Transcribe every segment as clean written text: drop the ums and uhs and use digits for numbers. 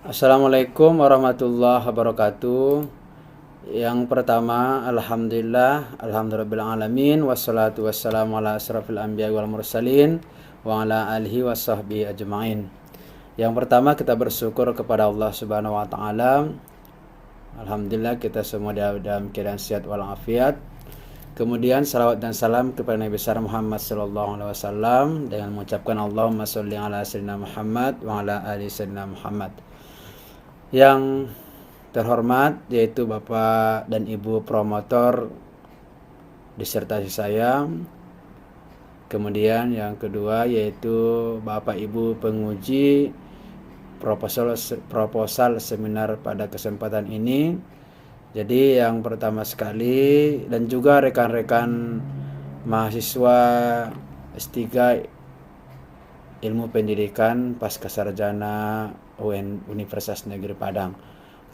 Assalamualaikum warahmatullahi wabarakatuh. Yang pertama, alhamdulillahirabbil alamin wassalatu wassalamu ala asrafil anbiya wal mursalin wa ala alihi washabbihi ajmain. Yang pertama, kita bersyukur kepada Allah Subhanahu wa taala. Alhamdulillah kita semua dalam keadaan sehat walafiat. Kemudian salawat dan salam kepada Nabi besar Muhammad sallallahu alaihi wasallam dengan mengucapkan Allahumma sholli ala sayyidina Muhammad wa ala ali sayyidina Muhammad. Yang terhormat yaitu Bapak dan Ibu promotor disertasi saya. Kemudian yang kedua yaitu Bapak Ibu penguji proposal seminar pada kesempatan ini. Jadi yang pertama sekali dan juga rekan-rekan mahasiswa S3 Ilmu Pendidikan Pasca Sarjana UN Universitas Negeri Padang.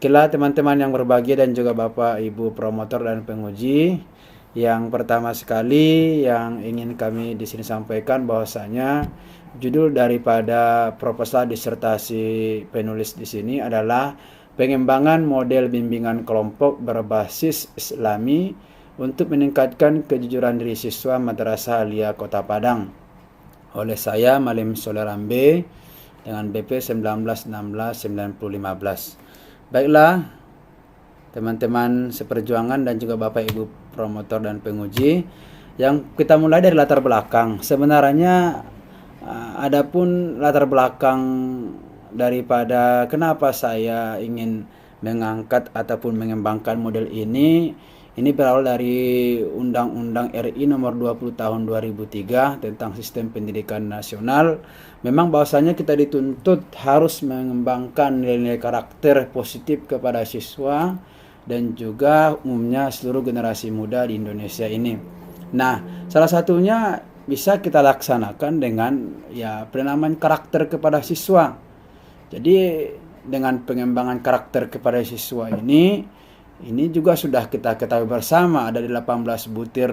Okelah teman-teman yang berbahagia dan juga Bapak Ibu promotor dan penguji. Yang pertama sekali yang ingin kami di sini sampaikan bahwasanya judul daripada proposal disertasi penulis di sini adalah pengembangan model bimbingan kelompok berbasis Islami untuk meningkatkan kejujuran diri siswa Madrasah Aliyah Kota Padang. Oleh saya Malim Soleh Rambe dengan BP 1916-9015. Baiklah teman-teman seperjuangan dan juga Bapak Ibu promotor dan penguji, yang kita mulai dari latar belakang. Sebenarnya adapun latar belakang daripada kenapa saya ingin mengangkat ataupun mengembangkan model ini berawal dari Undang-Undang RI nomor 20 tahun 2003 tentang Sistem Pendidikan Nasional. Memang bahwasanya kita dituntut harus mengembangkan nilai-nilai karakter positif kepada siswa dan juga umumnya seluruh generasi muda di Indonesia ini. Nah, salah satunya bisa kita laksanakan dengan penanaman karakter kepada siswa. Jadi dengan pengembangan karakter kepada siswa ini juga sudah kita ketahui bersama ada di 18 butir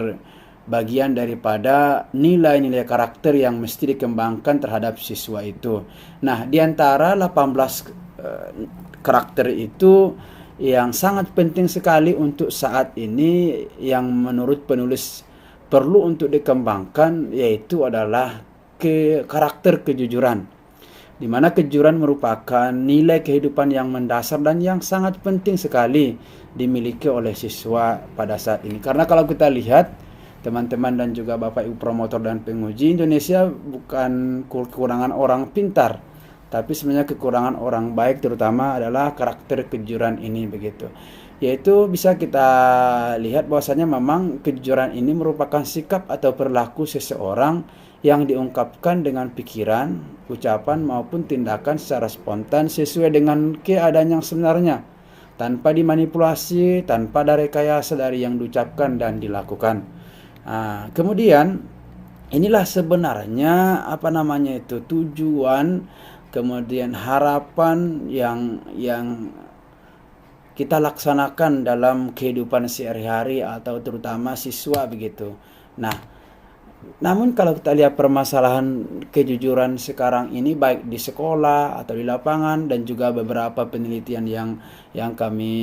bagian daripada nilai-nilai karakter yang mesti dikembangkan terhadap siswa itu. Nah, di antara 18 karakter itu yang sangat penting sekali untuk saat ini yang menurut penulis perlu untuk dikembangkan yaitu adalah karakter kejujuran. Di mana kejujuran merupakan nilai kehidupan yang mendasar dan yang sangat penting sekali dimiliki oleh siswa pada saat ini. Karena kalau kita lihat teman-teman dan juga Bapak Ibu promotor dan penguji, Indonesia bukan kekurangan orang pintar, tapi sebenarnya kekurangan orang baik, terutama adalah karakter kejujuran ini begitu. Yaitu bisa kita lihat bahwasanya memang kejujuran ini merupakan sikap atau perilaku seseorang yang diungkapkan dengan pikiran, ucapan maupun tindakan secara spontan sesuai dengan keadaan yang sebenarnya, tanpa dimanipulasi, tanpa ada rekayasa dari yang diucapkan dan dilakukan. Kemudian inilah sebenarnya tujuan, kemudian harapan yang kita laksanakan dalam kehidupan sehari-hari atau terutama siswa begitu. Nah, namun kalau kita lihat permasalahan kejujuran sekarang ini baik di sekolah atau di lapangan dan juga beberapa penelitian yang kami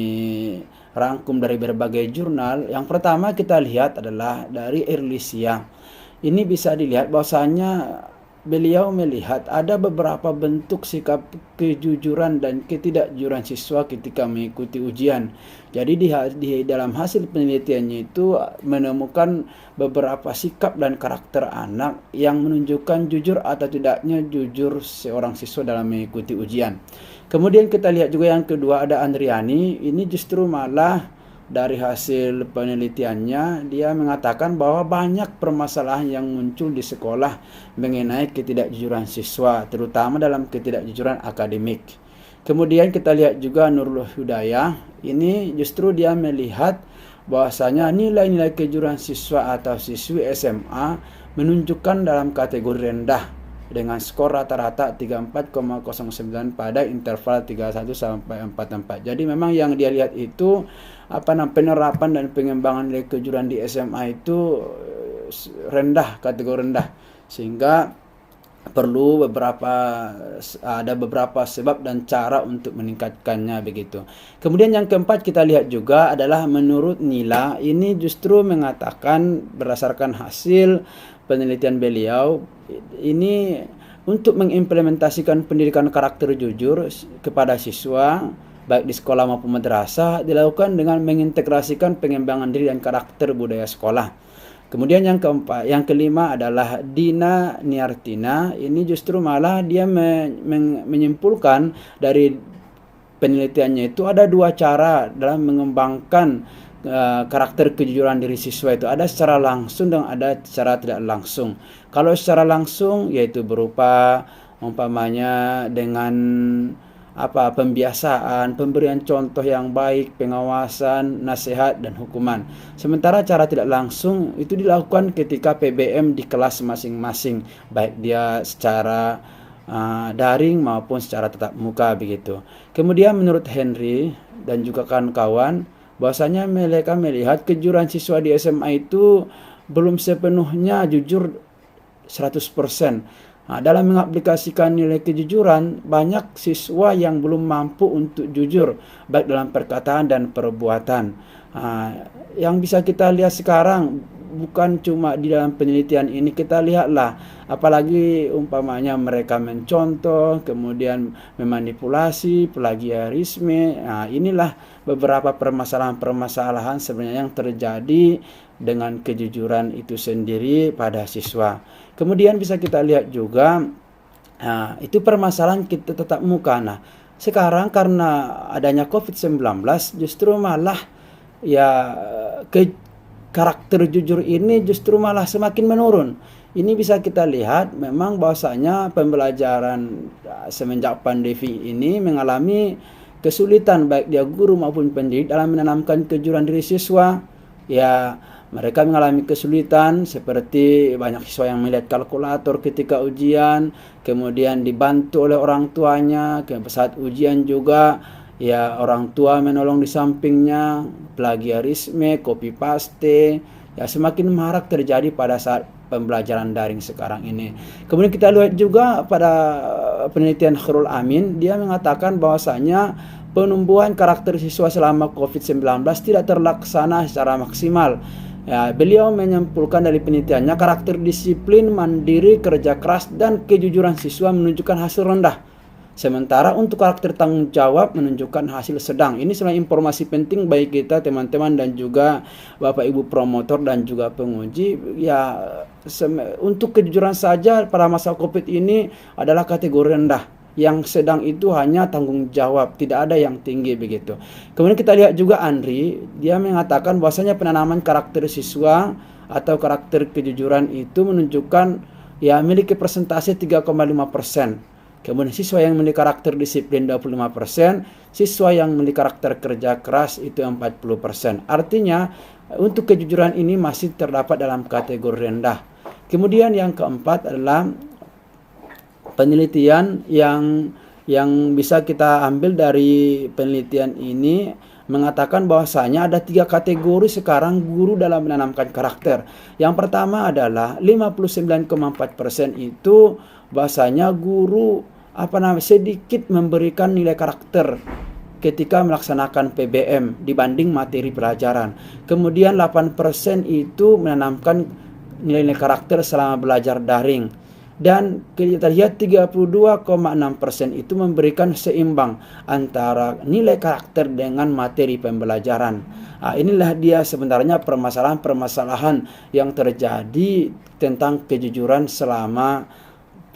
rangkum dari berbagai jurnal. Yang pertama kita lihat adalah dari Irlisia. Ini bisa dilihat bahwasanya beliau melihat ada beberapa bentuk sikap kejujuran dan ketidakjujuran siswa ketika mengikuti ujian. Jadi di dalam hasil penelitiannya itu menemukan beberapa sikap dan karakter anak yang menunjukkan jujur atau tidaknya jujur seorang siswa dalam mengikuti ujian. Kemudian kita lihat juga yang kedua ada Andriani. Ini justru malah dari hasil penelitiannya dia mengatakan bahwa banyak permasalahan yang muncul di sekolah mengenai ketidakjujuran siswa, terutama dalam ketidakjujuran akademik. Kemudian kita lihat juga Nurul Hudayah, ini justru dia melihat bahwasanya nilai-nilai kejujuran siswa atau siswi SMA menunjukkan dalam kategori rendah dengan skor rata-rata 34,09 pada interval 31 sampai 44. Jadi memang yang dia lihat itu penerapan dan pengembangan nilai kejujuran di SMA itu rendah, kategori rendah, sehingga perlu ada beberapa sebab dan cara untuk meningkatkannya begitu. Kemudian yang keempat kita lihat juga adalah menurut Nila, ini justru mengatakan berdasarkan hasil penelitian beliau, ini untuk mengimplementasikan pendidikan karakter jujur kepada siswa baik di sekolah maupun madrasah dilakukan dengan mengintegrasikan pengembangan diri dan karakter budaya sekolah. Kemudian yang kelima adalah Dina Niartina. Ini justru malah dia menyimpulkan dari penelitiannya itu ada dua cara dalam mengembangkan karakter kejujuran diri siswa itu. Ada secara langsung dan ada secara tidak langsung. Kalau secara langsung yaitu berupa umpamanya dengan pembiasaan, pemberian contoh yang baik, pengawasan, nasihat dan hukuman. Sementara cara tidak langsung itu dilakukan ketika PBM di kelas masing-masing, baik dia secara daring maupun secara tatap muka begitu. Kemudian menurut Henry dan juga kawan-kawan, bahwasanya mereka melihat kejujuran siswa di SMA itu belum sepenuhnya jujur 100%. Dalam mengaplikasikan nilai kejujuran, banyak siswa yang belum mampu untuk jujur, baik dalam perkataan dan perbuatan. Yang bisa kita lihat sekarang, bukan cuma di dalam penelitian ini, kita lihatlah, apalagi umpamanya mereka mencontoh, kemudian memanipulasi, plagiarisme. Inilah beberapa permasalahan-permasalahan sebenarnya yang terjadi dengan kejujuran itu sendiri pada siswa. Kemudian bisa kita lihat juga itu permasalahan kita tetap muka. Nah, sekarang karena adanya COVID-19 justru malah karakter jujur ini justru malah semakin menurun. Ini bisa kita lihat memang bahwasanya pembelajaran semenjak pandemi ini mengalami kesulitan baik dia guru maupun pendidik dalam menanamkan kejujuran diri siswa. Mereka mengalami kesulitan seperti banyak siswa yang melihat kalkulator ketika ujian, kemudian dibantu oleh orang tuanya, saat ujian juga orang tua menolong di sampingnya, plagiarisme, copy paste, semakin marak terjadi pada saat pembelajaran daring sekarang ini. Kemudian kita lihat juga pada penelitian Khairul Amin, dia mengatakan bahwasanya penumbuhan karakter siswa selama COVID-19 tidak terlaksana secara maksimal. Beliau menyimpulkan dari penelitiannya karakter disiplin, mandiri, kerja keras, dan kejujuran siswa menunjukkan hasil rendah. Sementara untuk karakter tanggung jawab menunjukkan hasil sedang. Ini sebenarnya informasi penting bagi kita teman-teman dan juga Bapak Ibu promotor dan juga penguji. Untuk kejujuran saja pada masa COVID ini adalah kategori rendah. Yang sedang itu hanya tanggung jawab, tidak ada yang tinggi begitu. Kemudian kita lihat juga Andri, dia mengatakan bahwasanya penanaman karakter siswa atau karakter kejujuran itu menunjukkan memiliki persentase 3,5%. Kemudian siswa yang memiliki karakter disiplin 25%, siswa yang memiliki karakter kerja keras itu 40%. Artinya untuk kejujuran ini masih terdapat dalam kategori rendah. Kemudian yang keempat adalah penelitian yang bisa kita ambil dari penelitian ini mengatakan bahwasanya ada 3 kategori sekarang guru dalam menanamkan karakter. Yang pertama adalah 59,4% itu bahwasanya guru sedikit memberikan nilai karakter ketika melaksanakan PBM dibanding materi pelajaran. Kemudian 8% itu menanamkan nilai-nilai karakter selama belajar daring. Dan kita lihat 32,6% itu memberikan seimbang antara nilai karakter dengan materi pembelajaran. Inilah dia sebenarnya permasalahan-permasalahan yang terjadi tentang kejujuran selama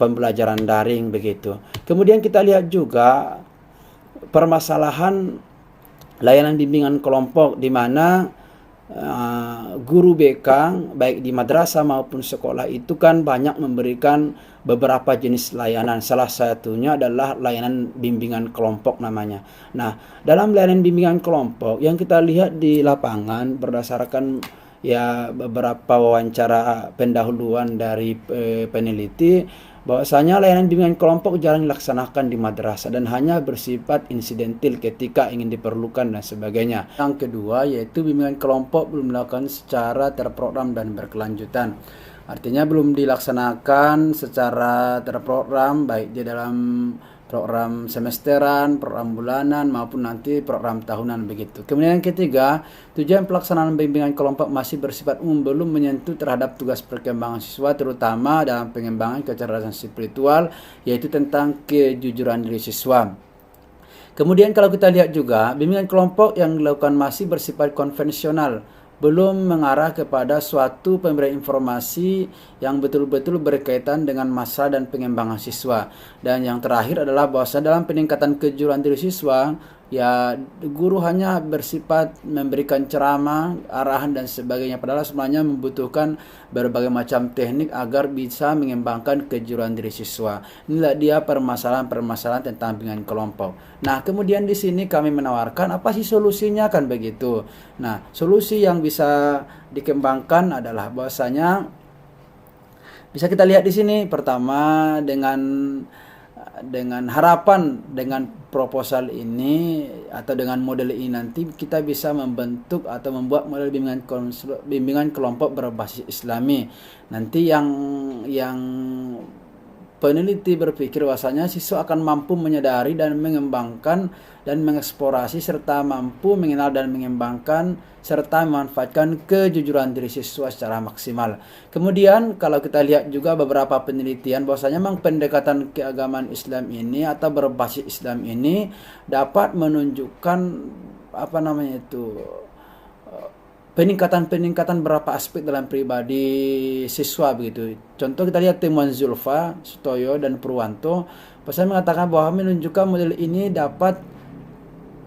pembelajaran daring begitu. Kemudian kita lihat juga permasalahan layanan bimbingan kelompok di mana guru BK baik di madrasah maupun sekolah itu kan banyak memberikan beberapa jenis layanan. Salah satunya adalah layanan bimbingan kelompok namanya. Nah, dalam layanan bimbingan kelompok yang kita lihat di lapangan berdasarkan beberapa wawancara pendahuluan dari peneliti, bahwasanya layanan bimbingan kelompok jarang dilaksanakan di madrasah dan hanya bersifat insidental ketika ingin diperlukan dan sebagainya. Yang kedua yaitu bimbingan kelompok belum dilakukan secara terprogram dan berkelanjutan. Artinya belum dilaksanakan secara terprogram, baik di dalam program semesteran, program bulanan, maupun nanti program tahunan begitu. Kemudian yang ketiga, tujuan pelaksanaan bimbingan kelompok masih bersifat umum, belum menyentuh terhadap tugas perkembangan siswa, terutama dalam pengembangan kecerdasan spiritual, yaitu tentang kejujuran diri siswa. Kemudian kalau kita lihat juga, bimbingan kelompok yang dilakukan masih bersifat konvensional, belum mengarah kepada suatu pemberian informasi yang betul-betul berkaitan dengan masalah dan pengembangan siswa. Dan yang terakhir adalah bahwa dalam peningkatan kejujuran diri siswa, ya guru hanya bersifat memberikan ceramah, arahan dan sebagainya, padahal sebenarnya membutuhkan berbagai macam teknik agar bisa mengembangkan kejujuran diri siswa. Inilah dia permasalahan-permasalahan tentang bimbingan kelompok. Nah, kemudian di sini kami menawarkan apa sih solusinya, kan begitu. Nah, solusi yang bisa dikembangkan adalah bahwasanya bisa kita lihat di sini. Pertama, dengan harapan dengan proposal ini atau dengan model ini nanti kita bisa membentuk atau membuat model bimbingan kelompok berbasis Islami. Nanti yang peneliti berpikir bahwasanya siswa akan mampu menyadari dan mengembangkan dan mengeksplorasi serta mampu mengenal dan mengembangkan serta memanfaatkan kejujuran diri siswa secara maksimal. Kemudian kalau kita lihat juga beberapa penelitian bahwasanya memang pendekatan keagamaan Islam ini atau berbasis Islam ini dapat menunjukkan peningkatan beberapa aspek dalam pribadi siswa begitu. Contoh kita lihat temuan Zulfa, Sutoyo dan Purwanto, pasal mengatakan bahwa menunjukkan model ini dapat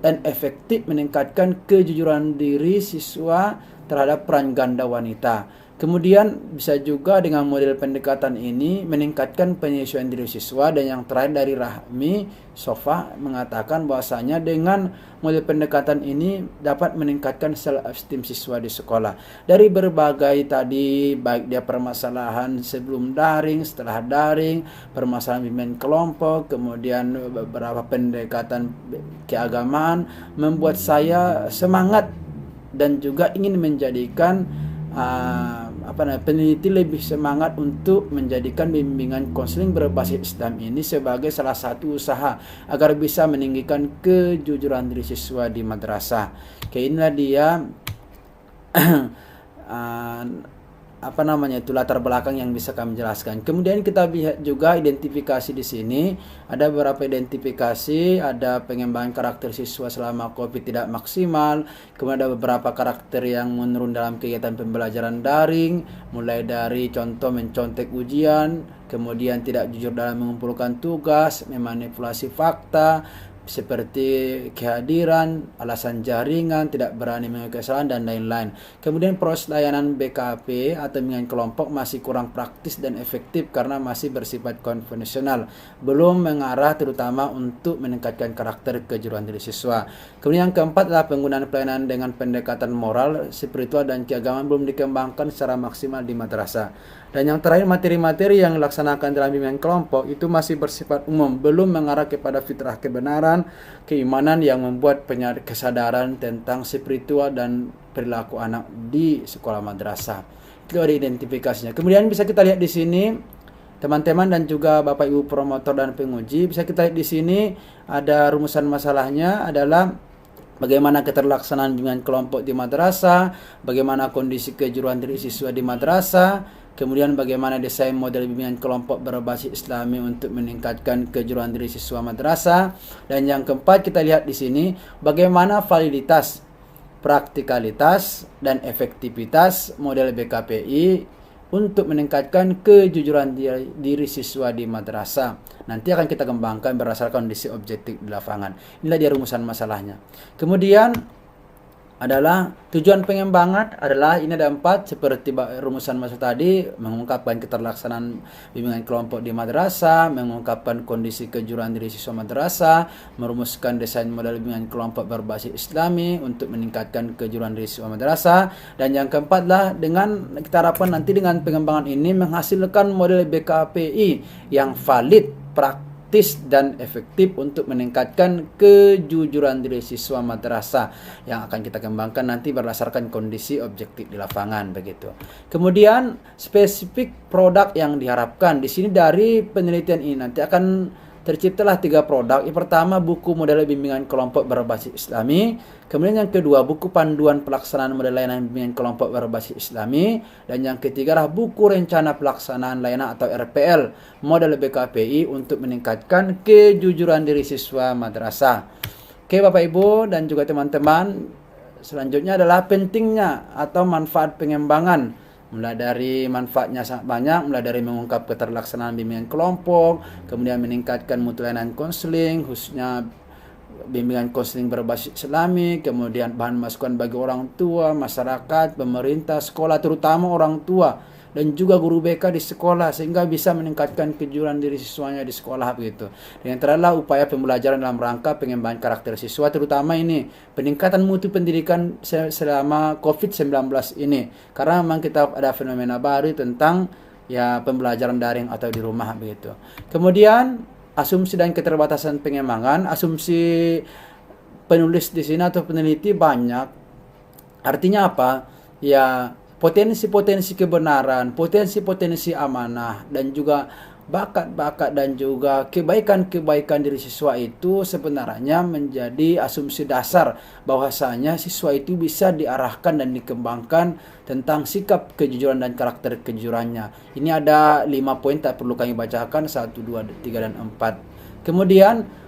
dan efektif meningkatkan kejujuran diri siswa terhadap peran ganda wanita. Kemudian bisa juga dengan model pendekatan ini meningkatkan penyesuaian diri siswa. Dan yang terakhir dari Rahmi Sofa mengatakan bahwasanya dengan model pendekatan ini dapat meningkatkan self-esteem siswa di sekolah. Dari berbagai tadi, baik dia permasalahan sebelum daring, setelah daring, permasalahan bimbingan kelompok, kemudian beberapa pendekatan keagamaan, membuat saya semangat dan juga ingin menjadikan peneliti lebih semangat untuk menjadikan bimbingan konseling berbasis Islam ini sebagai salah satu usaha agar bisa meninggikan kejujuran diri siswa di madrasah. Inilah dia latar belakang yang bisa kami jelaskan. Kemudian kita lihat juga identifikasi di sini. Ada beberapa identifikasi, ada pengembangan karakter siswa selama COVID tidak maksimal, kemudian ada beberapa karakter yang menurun dalam kegiatan pembelajaran daring, mulai dari contoh mencontek ujian, kemudian tidak jujur dalam mengumpulkan tugas, memanipulasi fakta, seperti kehadiran, alasan jaringan, tidak berani mengakui kesalahan, dan lain-lain. Kemudian proses layanan BKP atau bimbingan kelompok masih kurang praktis dan efektif karena masih bersifat konvensional, belum mengarah terutama untuk meningkatkan karakter kejujuran diri siswa. Kemudian yang keempat adalah penggunaan pelayanan dengan pendekatan moral, spiritual, dan keagamaan belum dikembangkan secara maksimal di madrasah. Dan yang terakhir, materi-materi yang dilaksanakan dalam bimbingan kelompok itu masih bersifat umum, belum mengarah kepada fitrah kebenaran, keimanan yang membuat kesadaran tentang spiritual dan perilaku anak di sekolah madrasah. Itu ada identifikasinya. Kemudian bisa kita lihat di sini, teman-teman dan juga Bapak Ibu promotor dan penguji, bisa kita lihat di sini ada rumusan masalahnya adalah bagaimana keterlaksanaan bimbingan kelompok di madrasah, bagaimana kondisi kejujuran diri siswa di madrasah, kemudian bagaimana desain model bimbingan kelompok berbasis Islami untuk meningkatkan kejujuran diri siswa madrasah, dan yang keempat kita lihat di sini bagaimana validitas, praktikalitas, dan efektivitas model BKPI untuk meningkatkan kejujuran diri siswa di madrasah. Nanti akan kita kembangkan berdasarkan kondisi objektif di lapangan. Inilah dia rumusan masalahnya. Kemudian adalah tujuan pengembangan adalah ini ada 4 seperti rumusan masalah tadi, mengungkapkan keterlaksanaan bimbingan kelompok di madrasah, mengungkapkan kondisi kejujuran diri siswa madrasah, merumuskan desain model bimbingan kelompok berbasis Islami untuk meningkatkan kejujuran diri siswa madrasah, dan yang keempat lah dengan kita harapkan nanti dengan pengembangan ini menghasilkan model BKPI yang valid, praktis, praktis dan efektif untuk meningkatkan kejujuran diri siswa madrasah yang akan kita kembangkan nanti berdasarkan kondisi objektif di lapangan begitu. Kemudian spesifik produk yang diharapkan di sini dari penelitian ini nanti akan terciptalah 3 produk. Yang pertama, buku model bimbingan kelompok berbasis Islami. Kemudian yang kedua, buku panduan pelaksanaan model layanan bimbingan kelompok berbasis Islami. Dan yang ketiga adalah buku rencana pelaksanaan layanan atau RPL model BKPI untuk meningkatkan kejujuran diri siswa madrasah. Oke Bapak Ibu dan juga teman-teman, selanjutnya adalah pentingnya atau manfaat pengembangan. Mulai dari manfaatnya sangat banyak, mulai dari mengungkap keterlaksanaan bimbingan kelompok, kemudian meningkatkan mutu layanan konseling, khususnya bimbingan konseling berbasis Islami, kemudian bahan masukan bagi orang tua, masyarakat, pemerintah, sekolah, terutama orang tua, dan juga guru BK di sekolah, sehingga bisa meningkatkan kejujuran diri siswanya di sekolah begitu. Dan yang terakhir upaya pembelajaran dalam rangka pengembangan karakter siswa, terutama ini peningkatan mutu pendidikan selama COVID-19 ini, karena memang kita ada fenomena baru tentang ya pembelajaran daring atau di rumah begitu. Kemudian asumsi dan keterbatasan pengembangan, asumsi penulis di sini atau peneliti banyak. Artinya apa? Ya potensi-potensi kebenaran, potensi-potensi amanah, dan juga bakat-bakat dan juga kebaikan-kebaikan diri siswa itu sebenarnya menjadi asumsi dasar bahwasanya siswa itu bisa diarahkan dan dikembangkan tentang sikap kejujuran dan karakter kejujurannya. Ini ada 5 poin tak perlu kami bacakan, 1, 2, 3, dan 4. Kemudian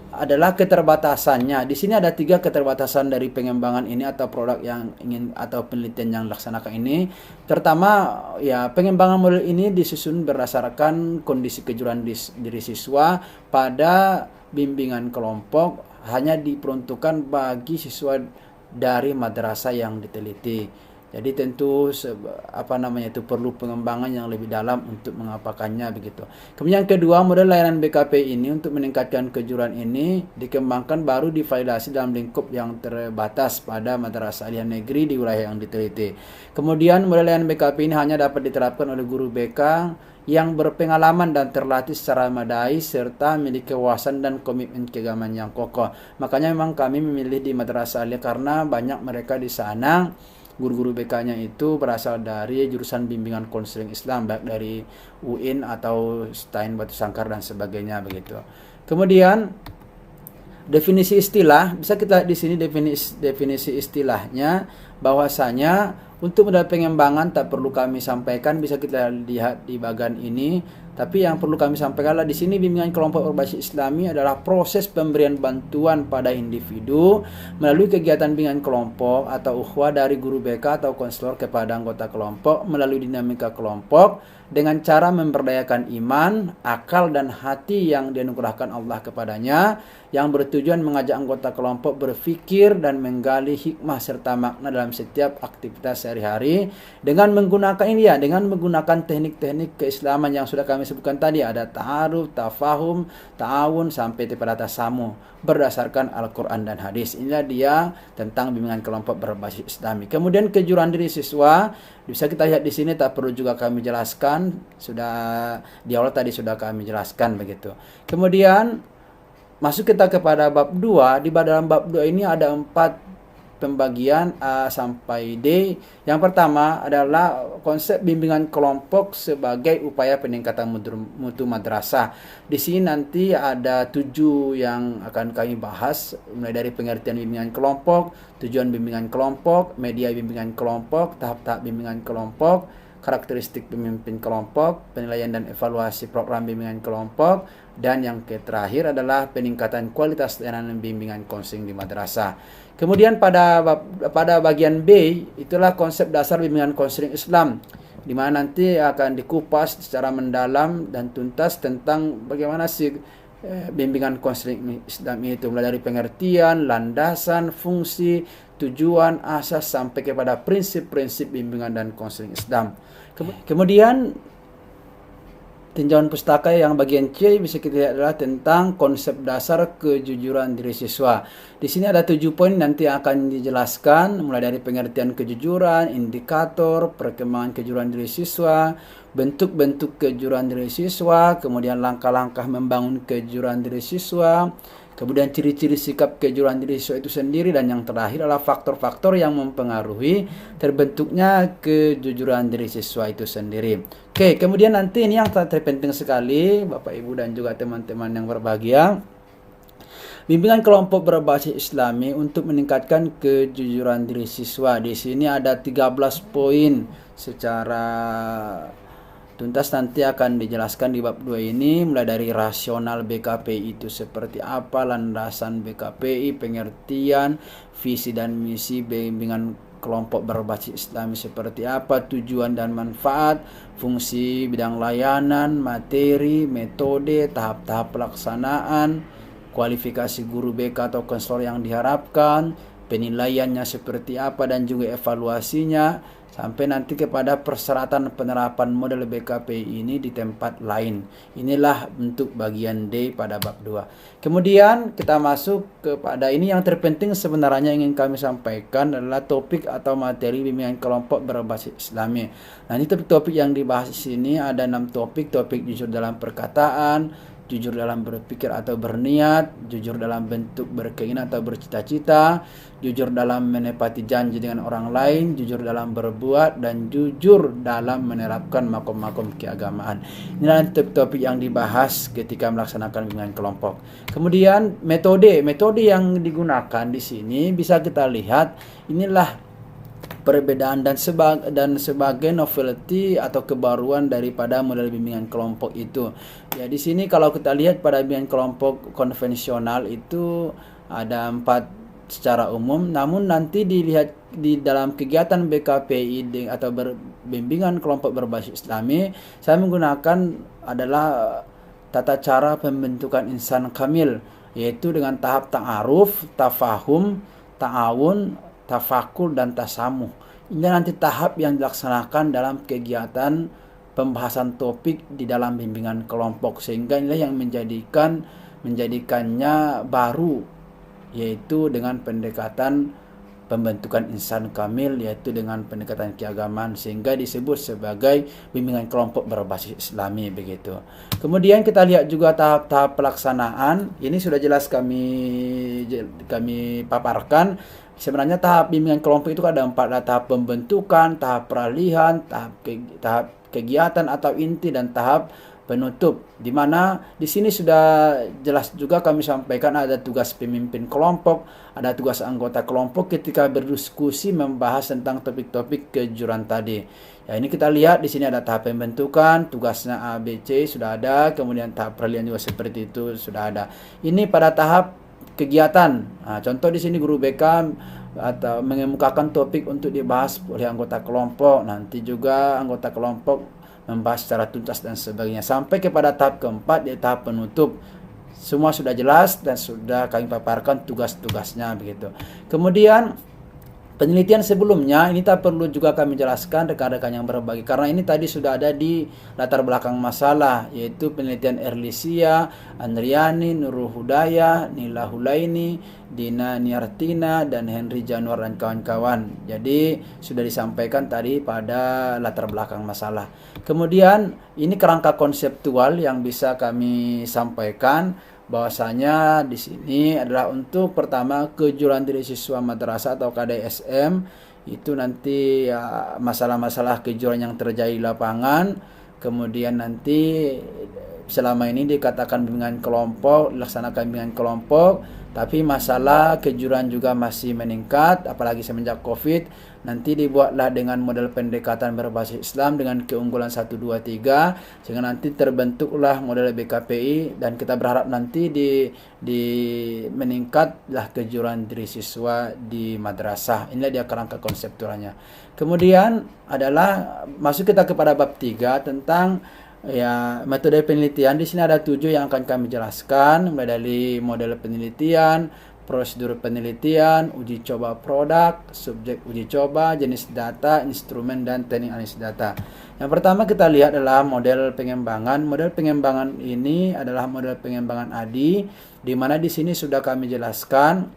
adalah keterbatasannya. Di sini ada 3 keterbatasan dari pengembangan ini atau produk yang ingin atau penelitian yang dilaksanakan ini. Pertama, ya pengembangan model ini disusun berdasarkan kondisi kejujuran diri siswa pada bimbingan kelompok hanya diperuntukkan bagi siswa dari madrasah yang diteliti. Jadi tentu perlu pengembangan yang lebih dalam untuk mengapakannya begitu. Kemudian yang kedua, model layanan BKP ini untuk meningkatkan kejujuran ini dikembangkan baru divalidasi dalam lingkup yang terbatas pada madrasah aliyah negeri di wilayah yang diteliti. Kemudian model layanan BKP ini hanya dapat diterapkan oleh guru BK yang berpengalaman dan terlatih secara memadai serta memiliki wawasan dan komitmen keagamaan yang kokoh. Makanya memang kami memilih di madrasah aliyah karena banyak mereka di sana guru-guru BK-nya itu berasal dari jurusan bimbingan konseling Islam, baik dari UIN atau Stein Batu Sangkar dan sebagainya begitu. Kemudian definisi istilah, bisa kita di sini definisi istilahnya bahwasanya untuk modal pengembangan tak perlu kami sampaikan, bisa kita lihat di bagian ini. Tapi yang perlu kami sampaikan adalah di sini bimbingan kelompok berbasis Islami adalah proses pemberian bantuan pada individu melalui kegiatan bimbingan kelompok atau ukhuwah dari guru BK atau konselor kepada anggota kelompok melalui dinamika kelompok dengan cara memberdayakan iman, akal, dan hati yang dianugerahkan Allah kepadanya, yang bertujuan mengajak anggota kelompok berpikir dan menggali hikmah serta makna dalam setiap aktivitas sehari-hari dengan menggunakan teknik-teknik keislaman yang sudah kami sebutkan tadi, ada ta'aruf, tafahum, ta'awun sampai kepada tasamu berdasarkan Al-Quran dan hadis. Inilah dia tentang bimbingan kelompok berbasis Islami. Kemudian kejujuran diri siswa bisa kita lihat di sini, tak perlu juga kami jelaskan, sudah di awal tadi sudah kami jelaskan begitu. Kemudian masuk kita kepada bab 2. Di dalam bab 2 ini ada 4 pembagian A sampai D. Yang pertama adalah konsep bimbingan kelompok sebagai upaya peningkatan mutu madrasah. Di sini nanti ada 7 yang akan kami bahas, mulai dari pengertian bimbingan kelompok, tujuan bimbingan kelompok, media bimbingan kelompok, tahap-tahap bimbingan kelompok, karakteristik pemimpin kelompok, penilaian dan evaluasi program bimbingan kelompok, dan yang terakhir adalah peningkatan kualitas layanan bimbingan konseling di madrasah. Kemudian pada bagian B itulah konsep dasar bimbingan konseling Islam, di mana nanti akan dikupas secara mendalam dan tuntas tentang bagaimana sih bimbingan konseling Islam itu, mulai dari pengertian, landasan, fungsi, tujuan, asas sampai kepada prinsip-prinsip bimbingan dan konseling Islam. Kemudian tinjauan pustaka yang bagian C bisa kita lihat adalah tentang konsep dasar kejujuran diri siswa. Di sini ada 7 poin nanti akan dijelaskan, mulai dari pengertian kejujuran, indikator, perkembangan kejujuran diri siswa, bentuk-bentuk kejujuran diri siswa, kemudian langkah-langkah membangun kejujuran diri siswa, kemudian ciri-ciri sikap kejujuran diri siswa itu sendiri, dan yang terakhir adalah faktor-faktor yang mempengaruhi terbentuknya kejujuran diri siswa itu sendiri. Oke, kemudian nanti ini yang terpenting sekali Bapak Ibu dan juga teman-teman yang berbahagia. Bimbingan kelompok berbasis Islami untuk meningkatkan kejujuran diri siswa. Di sini ada 13 poin secara tuntas, nanti akan dijelaskan di bab 2 ini, mulai dari rasional BKPI itu seperti apa, landasan BKPI, pengertian, visi dan misi bimbingan kelompok berbasis Islami seperti apa, tujuan dan manfaat, fungsi bidang layanan, materi, metode, tahap-tahap pelaksanaan, kualifikasi guru BK atau konselor yang diharapkan, penilaiannya seperti apa dan juga evaluasinya, sampai nanti kepada persyaratan penerapan model BKPI ini di tempat lain. Inilah bentuk bagian D pada bab 2. Kemudian kita masuk kepada ini yang terpenting sebenarnya ingin kami sampaikan adalah topik atau materi bimbingan kelompok berbasis Islami. Nah, ini topik-topik yang dibahas di sini ada 6 topik. Topik jujur dalam perkataan, jujur dalam berpikir atau berniat, jujur dalam bentuk berkeinginan atau bercita-cita, jujur dalam menepati janji dengan orang lain, jujur dalam berbuat, dan jujur dalam menerapkan makom-makom keagamaan. Inilah topik-topik yang dibahas ketika melaksanakan bimbingan kelompok. Kemudian metode yang digunakan di sini bisa kita lihat, inilah perbedaan dan sebagai novelty atau kebaruan daripada model bimbingan kelompok itu. Ya, di sini kalau kita lihat pada bimbingan kelompok konvensional itu ada 4 secara umum, namun nanti dilihat di dalam kegiatan BKPI atau bimbingan kelompok berbasis Islami, saya menggunakan adalah tata cara pembentukan insan kamil, yaitu dengan tahap ta'aruf, tafahum, ta'awun, tafakur, dan tasamuh. Ini nanti tahap yang dilaksanakan dalam kegiatan pembahasan topik di dalam bimbingan kelompok, sehingga inilah yang menjadikannya baru, yaitu dengan pendekatan pembentukan insan kamil, yaitu dengan pendekatan keagamaan, sehingga disebut sebagai bimbingan kelompok berbasis Islami begitu. Kemudian kita lihat juga tahap-tahap pelaksanaan. Ini sudah jelas kami paparkan. Sebenarnya tahap bimbingan kelompok itu ada 4, ada tahap pembentukan, tahap peralihan, tahap kegiatan atau inti, dan tahap penutup. Di mana di sini sudah jelas juga kami sampaikan ada tugas pemimpin kelompok, ada tugas anggota kelompok ketika berdiskusi membahas tentang topik-topik kejujuran tadi. Ya, ini kita lihat di sini ada tahap pembentukan, tugasnya A, B, C sudah ada, kemudian tahap peralihan juga seperti itu sudah ada. Ini pada tahap kegiatan. Nah, contoh di sini guru BK atau mengemukakan topik untuk dibahas oleh anggota kelompok. Nanti juga anggota kelompok membahas secara tuntas dan sebagainya. Sampai kepada tahap keempat, yaitu tahap penutup. Semua sudah jelas dan sudah kami paparkan tugas-tugasnya begitu. Kemudian penelitian sebelumnya ini tak perlu juga kami jelaskan rekan-rekan yang berbagi, karena ini tadi sudah ada di latar belakang masalah, yaitu penelitian Erlisia, Andriani, Nurul Hudayah, Nila Hulaini, Dina Niartina, dan Henry Januar dan kawan-kawan. Jadi sudah disampaikan tadi pada latar belakang masalah. Kemudian ini kerangka konseptual yang bisa kami sampaikan, bahwasanya di sini adalah untuk pertama kejujuran diri siswa madrasah atau KDSM, itu nanti ya, masalah-masalah kejujuran yang terjadi di lapangan. Kemudian nanti selama ini dikatakan bimbingan kelompok, dilaksanakan bimbingan kelompok, tapi masalah kejujuran juga masih meningkat, apalagi semenjak COVID. Nanti dibuatlah dengan model pendekatan berbasis Islam dengan keunggulan 1, 2, 3, sehingga nanti terbentuklah model BKPI, dan kita berharap nanti di meningkatlah kejujuran diri siswa di madrasah. Inilah dia kerangka konseptualnya. Kemudian adalah masuk kita kepada bab 3 tentang ya metode penelitian. Di sini ada 7 yang akan kami jelaskan, mulai dari model penelitian, prosedur penelitian, uji coba produk, subjek uji coba, jenis data, instrumen, dan teknik analisis data. Yang pertama kita lihat adalah model pengembangan. Model pengembangan ini adalah model pengembangan ADI, di mana di sini sudah kami jelaskan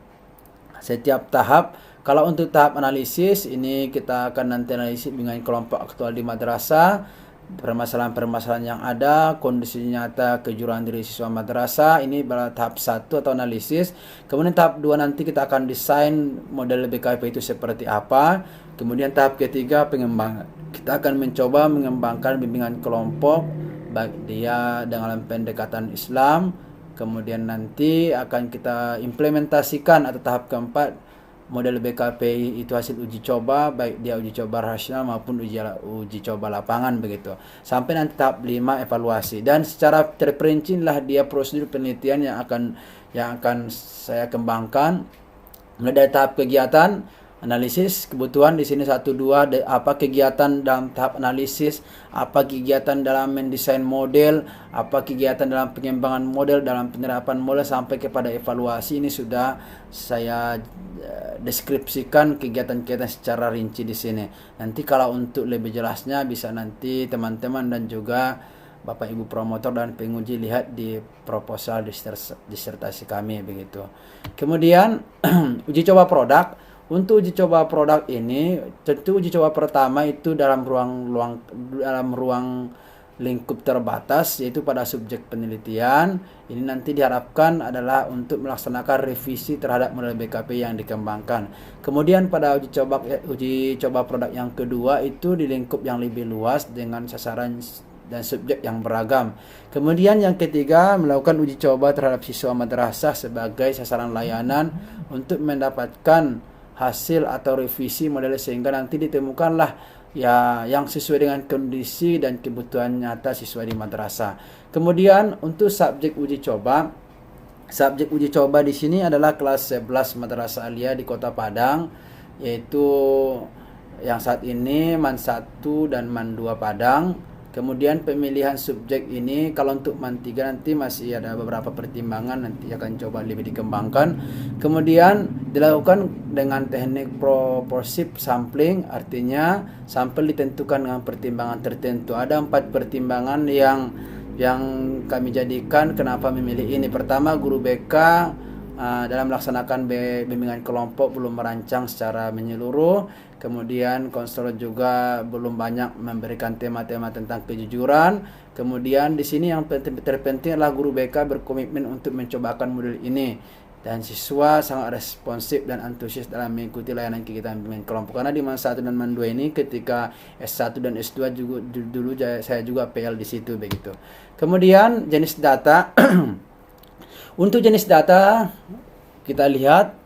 setiap tahap. Kalau untuk tahap analisis, ini kita akan nanti analisis dengan kelompok aktual di madrasah, permasalahan-permasalahan yang ada, kondisi nyata kejuruan diri siswa madrasah. Ini adalah tahap 1 atau analisis. Kemudian tahap 2 nanti kita akan desain model BKP itu seperti apa. Kemudian tahap ketiga pengembangan. Kita akan mencoba mengembangkan bimbingan kelompok baik dia dalam pendekatan Islam. Kemudian nanti akan kita implementasikan atau tahap keempat model BKPI itu hasil uji coba, baik dia uji coba rasional maupun uji coba lapangan begitu. Sampai nanti tahap 5 evaluasi. Dan secara terperinci lah dia prosedur penelitian yang akan saya kembangkan. Mulai dari tahap kegiatan, analisis, kebutuhan di sini 1 2 apa kegiatan dalam tahap analisis, apa kegiatan dalam mendesain model, apa kegiatan dalam pengembangan model, dalam penerapan model sampai kepada evaluasi. Ini sudah saya deskripsikan kegiatan-kegiatan secara rinci di sini. Nanti kalau untuk lebih jelasnya bisa nanti teman-teman dan juga Bapak Ibu promotor dan penguji lihat di proposal disertasi kami begitu. Kemudian uji coba produk. Untuk uji coba produk ini, tentu uji coba pertama itu dalam ruang lingkup terbatas, yaitu pada subjek penelitian. Ini nanti diharapkan adalah untuk melaksanakan revisi terhadap model BKP yang dikembangkan. Kemudian pada uji coba produk yang kedua itu di lingkup yang lebih luas dengan sasaran dan subjek yang beragam. Kemudian yang ketiga, melakukan uji coba terhadap siswa madrasah sebagai sasaran layanan untuk mendapatkan hasil atau revisi model sehingga nanti ditemukanlah ya yang sesuai dengan kondisi dan kebutuhan nyata siswa di madrasah. Kemudian untuk subjek uji coba di sini adalah kelas 11 Madrasah Aliyah di Kota Padang, yaitu yang saat ini MAN 1 dan MAN 2 Padang. Kemudian pemilihan subjek ini kalau untuk MAN 3 nanti masih ada beberapa pertimbangan, nanti akan coba lebih dikembangkan. Kemudian dilakukan dengan teknik proporsive sampling, artinya sampel ditentukan dengan pertimbangan tertentu. Ada 4 pertimbangan yang kami jadikan kenapa memilih ini. Pertama, guru BK dalam melaksanakan bimbingan kelompok belum merancang secara menyeluruh. Kemudian konselor juga belum banyak memberikan tema-tema tentang kejujuran. Kemudian di sini yang terpenting adalah guru BK berkomitmen untuk mencobakan model ini, dan siswa sangat responsif dan antusias dalam mengikuti layanan kegiatan bimbingan kelompok. Karena di MAN 1 dan MAN 2 ini ketika S1 dan S2 juga dulu saya juga PL di situ begitu. Kemudian jenis data. Untuk jenis data kita lihat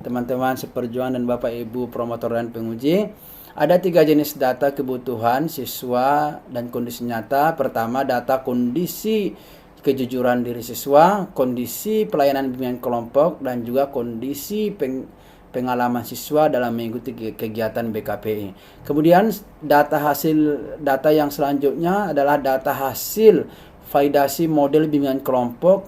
teman-teman seperjuangan dan Bapak Ibu promotor dan penguji, ada 3 jenis data kebutuhan siswa dan kondisi nyata. Pertama, data kondisi kejujuran diri siswa, kondisi pelayanan bimbingan kelompok, dan juga kondisi pengalaman siswa dalam mengikuti kegiatan BKPI. Kemudian data yang selanjutnya adalah data hasil validasi model bimbingan kelompok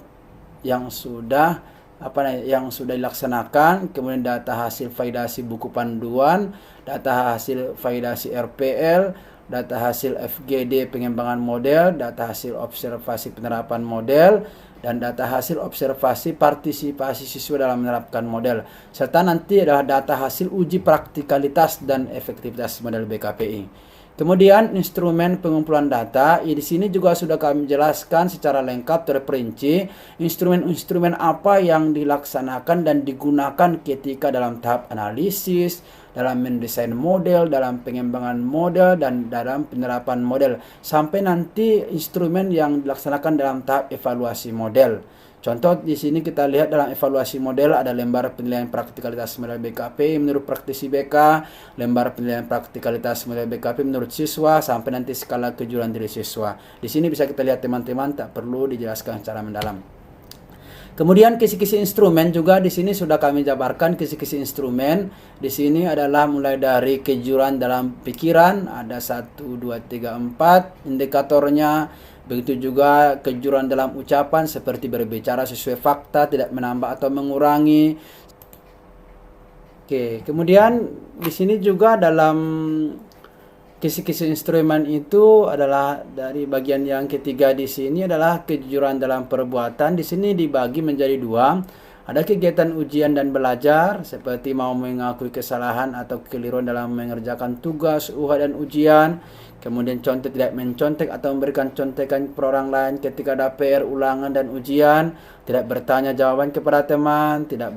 yang sudah dilaksanakan. Kemudian data hasil validasi buku panduan, data hasil validasi RPL, data hasil FGD pengembangan model, data hasil observasi penerapan model, dan data hasil observasi partisipasi siswa dalam menerapkan model, serta nanti adalah data hasil uji praktikalitas dan efektivitas model BKPI. Kemudian instrumen pengumpulan data, di sini juga sudah kami jelaskan secara lengkap terperinci instrumen-instrumen apa yang dilaksanakan dan digunakan ketika dalam tahap analisis, dalam mendesain model, dalam pengembangan model, dan dalam penerapan model, sampai nanti instrumen yang dilaksanakan dalam tahap evaluasi model. Contoh di sini kita lihat dalam evaluasi model ada lembar penilaian praktikalitas model BKP menurut praktisi BK, lembar penilaian praktikalitas model BKP menurut siswa, sampai nanti skala kejujuran diri siswa. Di sini bisa kita lihat teman-teman, tak perlu dijelaskan secara mendalam. Kemudian kisi-kisi instrumen juga di sini sudah kami jabarkan. Kisi-kisi instrumen di sini adalah mulai dari kejujuran dalam pikiran, ada 1 2 3 4 indikatornya. Begitu juga kejujuran dalam ucapan seperti berbicara sesuai fakta, tidak menambah atau mengurangi. Oke, kemudian di sini juga dalam kisi-kisi instrumen itu adalah dari bagian yang ketiga di sini adalah kejujuran dalam perbuatan. Di sini dibagi menjadi dua. Ada kegiatan ujian dan belajar seperti mau mengakui kesalahan atau kekeliruan dalam mengerjakan tugas, dan ujian. Kemudian contoh tidak mencontek atau memberikan contekan kepada orang lain ketika ada PR, ulangan dan ujian, tidak bertanya jawaban kepada teman, tidak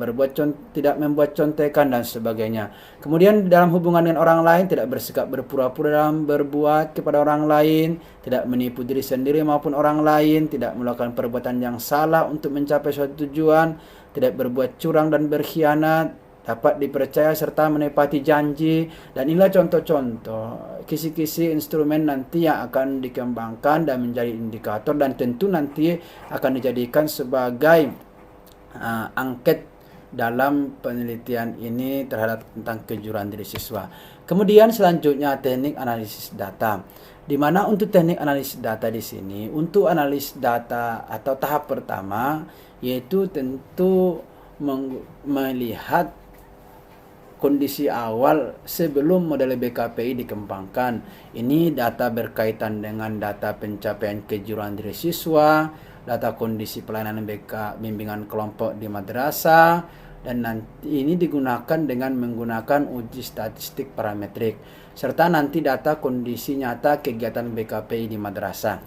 membuat contekan dan sebagainya. Kemudian dalam hubungan dengan orang lain tidak bersikap berpura-pura dalam berbuat kepada orang lain, tidak menipu diri sendiri maupun orang lain, tidak melakukan perbuatan yang salah untuk mencapai suatu tujuan, tidak berbuat curang dan berkhianat, dapat dipercaya serta menepati janji. Dan inilah contoh-contoh kisi-kisi instrumen nanti yang akan dikembangkan dan menjadi indikator dan tentu nanti akan dijadikan sebagai angket dalam penelitian ini terhadap tentang kejujuran diri siswa. Kemudian selanjutnya teknik analisis data. Di mana untuk teknik analisis data di sini, untuk analisis data atau tahap pertama yaitu tentu melihat kondisi awal sebelum model BKPI dikembangkan. Ini data berkaitan dengan data pencapaian kejujuran diri siswa, data kondisi pelayanan bimbingan kelompok di madrasah, dan nanti ini digunakan dengan menggunakan uji statistik parametrik, serta nanti data kondisi nyata kegiatan BKPI di madrasah.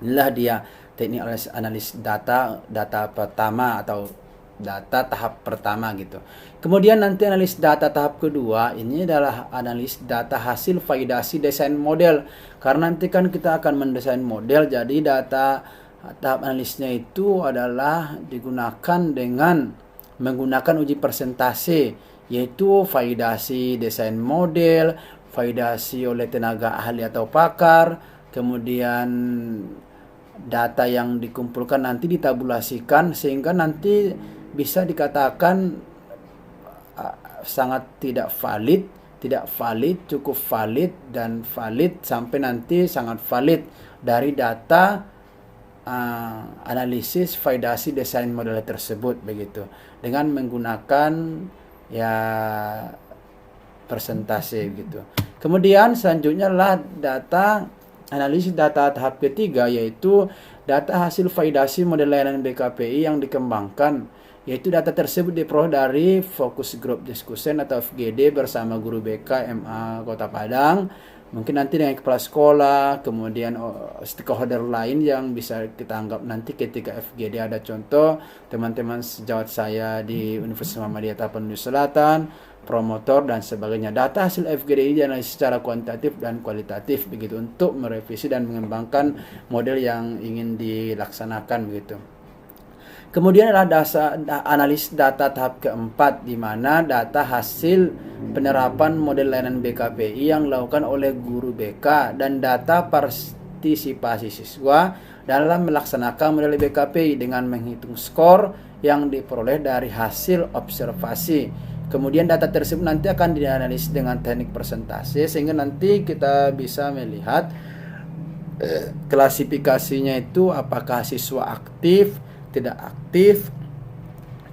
Inilah dia teknik analis data pertama atau data tahap pertama gitu. Kemudian nanti analis data tahap kedua ini adalah analis data hasil validasi desain model. Karena nanti kan kita akan mendesain model, jadi data tahap analisnya itu adalah digunakan dengan menggunakan uji persentase, yaitu validasi desain model, validasi oleh tenaga ahli atau pakar, kemudian data yang dikumpulkan nanti ditabulasikan sehingga nanti bisa dikatakan sangat tidak valid, cukup valid, dan valid sampai nanti sangat valid dari data analisis validasi desain model tersebut begitu, dengan menggunakan ya persentase gitu. Kemudian selanjutnya adalah data analisis data tahap ketiga, yaitu data hasil validasi model layanan BKPI yang dikembangkan, yaitu data tersebut diperoleh dari focus group discussion atau FGD bersama guru BK MA Kota Padang, mungkin nanti dengan kepala sekolah, kemudian stakeholder lain yang bisa kita anggap nanti ketika FGD. Ada contoh teman-teman sejawat saya di Universitas Muhammadiyah Tapanuli Selatan, promotor dan sebagainya. Data hasil FGD ini dianalisis secara kuantitatif dan kualitatif begitu untuk merevisi dan mengembangkan model yang ingin dilaksanakan begitu. Kemudian adalah analis data tahap keempat, di mana data hasil penerapan model layanan BKPI yang dilakukan oleh guru BK dan data partisipasi siswa dalam melaksanakan model BKPI dengan menghitung skor yang diperoleh dari hasil observasi. Kemudian data tersebut nanti akan dianalisis dengan teknik persentase sehingga nanti kita bisa melihat klasifikasinya itu apakah siswa aktif, tidak aktif,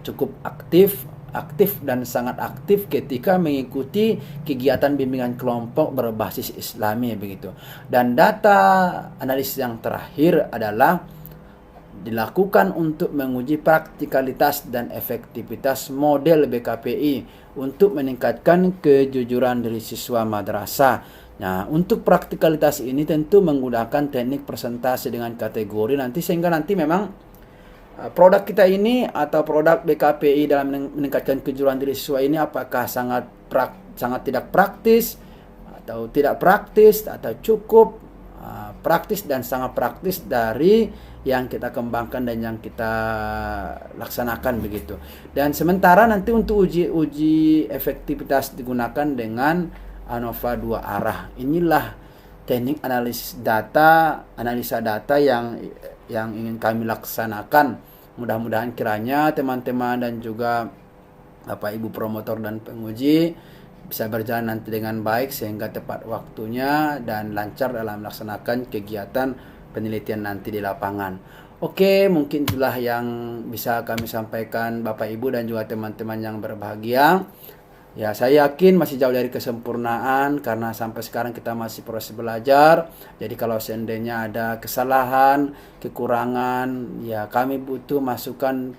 cukup aktif, aktif dan sangat aktif ketika mengikuti kegiatan bimbingan kelompok berbasis Islami begitu. Dan data analisis yang terakhir adalah dilakukan untuk menguji praktikalitas dan efektivitas model BKPI untuk meningkatkan kejujuran dari siswa madrasah. Nah, untuk praktikalitas ini tentu menggunakan teknik persentase dengan kategori nanti, sehingga nanti memang produk kita ini atau produk BKPI dalam meningkatkan kejujuran diri siswa ini apakah sangat tidak praktis atau tidak praktis atau cukup praktis dan sangat praktis dari yang kita kembangkan dan yang kita laksanakan begitu. Dan sementara nanti untuk uji efektivitas digunakan dengan ANOVA 2 arah. Inilah teknik analisa data yang ingin kami laksanakan. Mudah-mudahan kiranya teman-teman dan juga Bapak Ibu promotor dan penguji bisa berjalan nanti dengan baik sehingga tepat waktunya dan lancar dalam melaksanakan kegiatan penelitian nanti di lapangan. Oke, mungkin itulah yang bisa kami sampaikan Bapak Ibu dan juga teman-teman yang berbahagia. Ya, saya yakin masih jauh dari kesempurnaan karena sampai sekarang kita masih proses belajar. Jadi kalau seandainya ada kesalahan, kekurangan, ya kami butuh masukan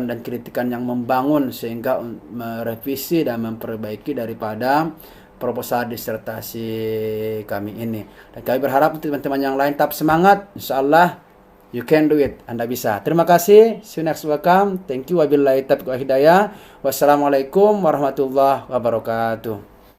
dan kritikan yang membangun sehingga merevisi dan memperbaiki daripada proposal disertasi kami ini. Dan kami berharap teman-teman yang lain tetap semangat. Insyaallah you can do it. Anda bisa. Terima kasih. See you next welcome. Thank you. Wabillahi taufiq wal hidayah. Wassalamualaikum warahmatullahi wabarakatuh.